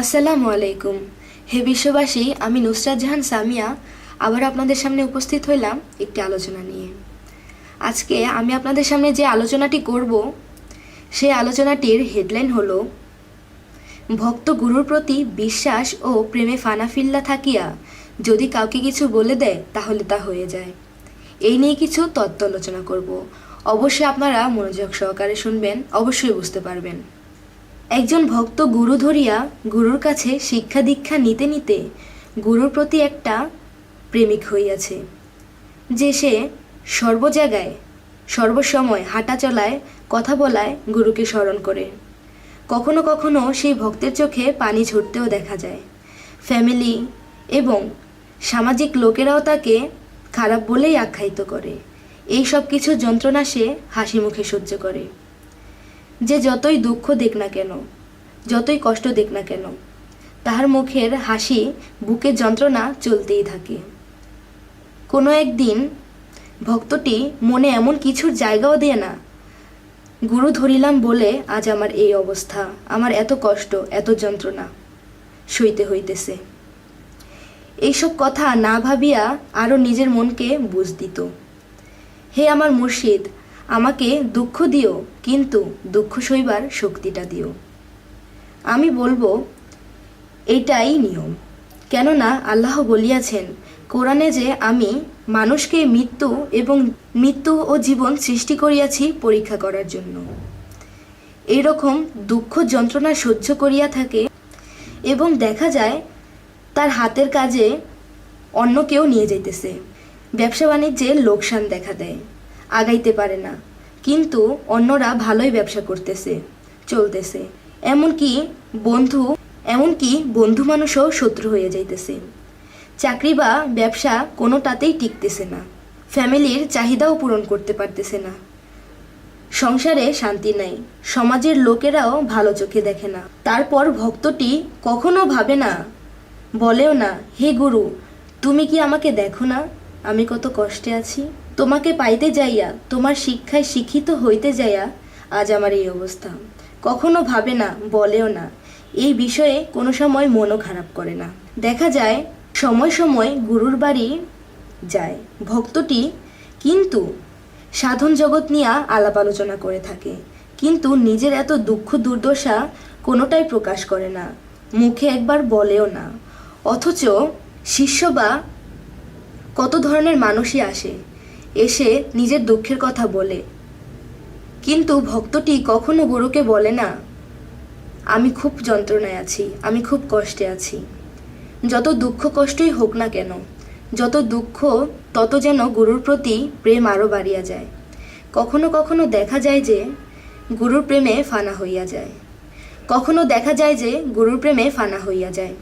আসসালামু আলাইকুম। হে বিশ্ববাসী, আমি নুসরাত জাহান সামিয়া আবার আপনাদের সামনে উপস্থিত হইলাম একটি আলোচনা নিয়ে। আজকে আমি আপনাদের সামনে যে আলোচনাটি করব সেই আলোচনাটির হেডলাইন হলো ভক্ত গুরুর প্রতি বিশ্বাস ও প্রেমে ফানাফিল্লা থাকিয়া যদি কাউকে কিছু বলে দেয় তাহলে তা হয়ে যায়। এই নিয়ে কিছু তত্ত্ব আলোচনা করব। অবশ্যই আপনারা মনোযোগ সহকারে শুনবেন, অবশ্যই বুঝতে পারবেন। একজন ভক্ত গুরু ধরিয়া গুরুর কাছে শিক্ষা দীক্ষা নিতে নিতে গুরুর প্রতি একটা প্রেমিক হইয়াছে, যে সে সর্বজায়গায় সর্বসময় হাঁটা চলায় কথা বলায় গুরুকে স্মরণ করে। কখনো কখনো সেই ভক্তের চোখে পানি ঝরতেও দেখা যায়। ফ্যামিলি এবং সামাজিক লোকেরাও তাকে খারাপ বলেই আখ্যায়িত করে। এই সব কিছু যন্ত্রণা সে হাসি মুখে সহ্য করে। যে যতই দুঃখ দেখ না কেন, যতই কষ্ট দেখ না কেন, তাহার মুখের হাসি, বুকের যন্ত্রণা চলতেই থাকে। কোনো একদিন ভক্তটি মনে এমন কিছুর জায়গাও দেয় না, গুরু ধরিলাম বলে আজ আমার এই অবস্থা, আমার এত কষ্ট, এত যন্ত্রণা সইতে হইতেছে। এইসব কথা না ভাবিয়া আরও নিজের মনকে বুঝ দিত। হে আমার মুর্শিদ, আমাকে দুঃখ দিও, কিন্তু দুঃখ সইবার শক্তিটা দিও। আমি বলবো এইটাই নিয়ম। কেননা আল্লাহ বলিয়াছেন কোরআনে যে আমি মানুষকে মৃত্যু ও জীবন সৃষ্টি করিয়াছি পরীক্ষা করার জন্য। এইরকম দুঃখ যন্ত্রণা সহ্য করিয়া থাকে এবং দেখা যায় তার হাতের কাজে অন্য কেউ নিয়ে যাইতেছে। ব্যবসা বাণিজ্যে লোকসান দেখা দেয়, আগাইতে পারে না, কিন্তু অন্যরা ভালোই ব্যবসা করতেছে, চলতেছে। এমনকি বন্ধু মানুষও শত্রু হয়ে যাইতেছে। চাকরি বা ব্যবসা কোনোটাতেই টিকতেছে না, ফ্যামিলির চাহিদাও পূরণ করতে পারতেছে না, সংসারে শান্তি নাই, সমাজের লোকেরাও ভালো চোখে দেখে না। তারপর ভক্তটি কখনো ভাবে না, বলেও না, হে গুরু, তুমি কি আমাকে দেখো না আমি কত কষ্টে আছি? তোমাকে পাইতে যাইয়া, তোমার শিক্ষায় শিক্ষিত হইতে যাইয়া আজ আমার এই অবস্থা। কখনো ভাবে না, বলেও না, এই বিষয়ে কোনো সময় মনও খারাপ করে না। দেখা যায় সময় সময় গুরুর বাড়ি যায় ভক্তটি, কিন্তু সাধন জগৎ নিয়ে আলাপ আলোচনা করে থাকে, কিন্তু নিজের এত দুঃখ দুর্দশা কোনোটাই প্রকাশ করে না, মুখে একবার বলেও না। অথচ শিষ্য বা কত ধরনের মানুষই আসে, এসে নিজের দুঃখের কথা বলে, কিন্তু ভক্তটি কখনো গুরুকে বলে না আমি খুব যন্ত্রণায় আছি, আমি খুব কষ্টে আছি। যত দুঃখ কষ্টই হোক না কেন, যত দুঃখ তত যেন গুরুর প্রতি প্রেম আরও বাড়িয়া যায়। কখনো কখনো দেখা যায় যে গুরুর প্রেমে ফানা হইয়া যায়, কখনো দেখা যায় যে গুরুর প্রেমে ফানা হইয়া যায়।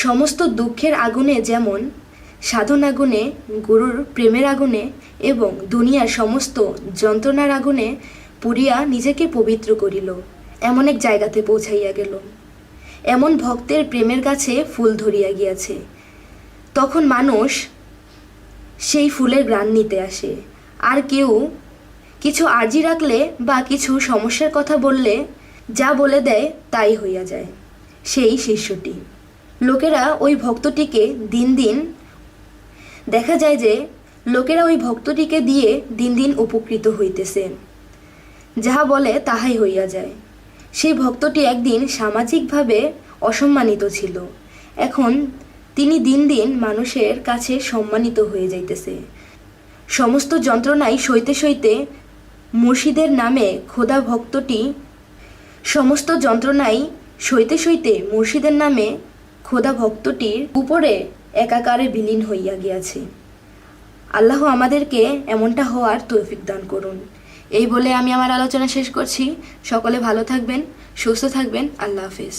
সমস্ত দুঃখের আগুনে যেমন সাধন আগুনে, গুরুর প্রেমের আগুনে এবং দুনিয়ার সমস্ত যন্ত্রণার আগুনে পুড়িয়া নিজেকে পবিত্র করিল, এমন এক জায়গাতে পৌঁছাইয়া গেল। এমন ভক্তের প্রেমের কাছে ফুল ধরিয়া গিয়াছে, তখন মানুষ সেই ফুলের ঘ্রাণ নিতে আসে। আর কেউ কিছু আর্জি রাখলে বা কিছু সমস্যার কথা বললে যা বলে দেয় তাই হইয়া যায় সেই শিষ্যটি। লোকেরা ওই ভক্তটিকে দেখা যায় যে লোকেরা ওই ভক্তটিকে দিয়ে দিন দিন উপকৃত হইতেছে, যাহা বলে তাহাই হইয়া যায়। সেই ভক্তটি একদিন সামাজিকভাবে অসম্মানিত ছিল, এখন তিনি দিন দিন মানুষের কাছে সম্মানিত হয়ে যাইতেছে। সমস্ত যন্ত্রণাই সইতে সইতে মুর্শিদের নামে খোদা ভক্তটির উপরে একাকারে বিলীন হইয়া গিয়াছে। আল্লাহ আমাদেরকে এমনটা হওয়ার তৌফিক দান করুন। এই বলে আমি আমার আলোচনা শেষ করছি। সকলে ভালো থাকবেন, সুস্থ থাকবেন। আল্লাহ হাফেজ।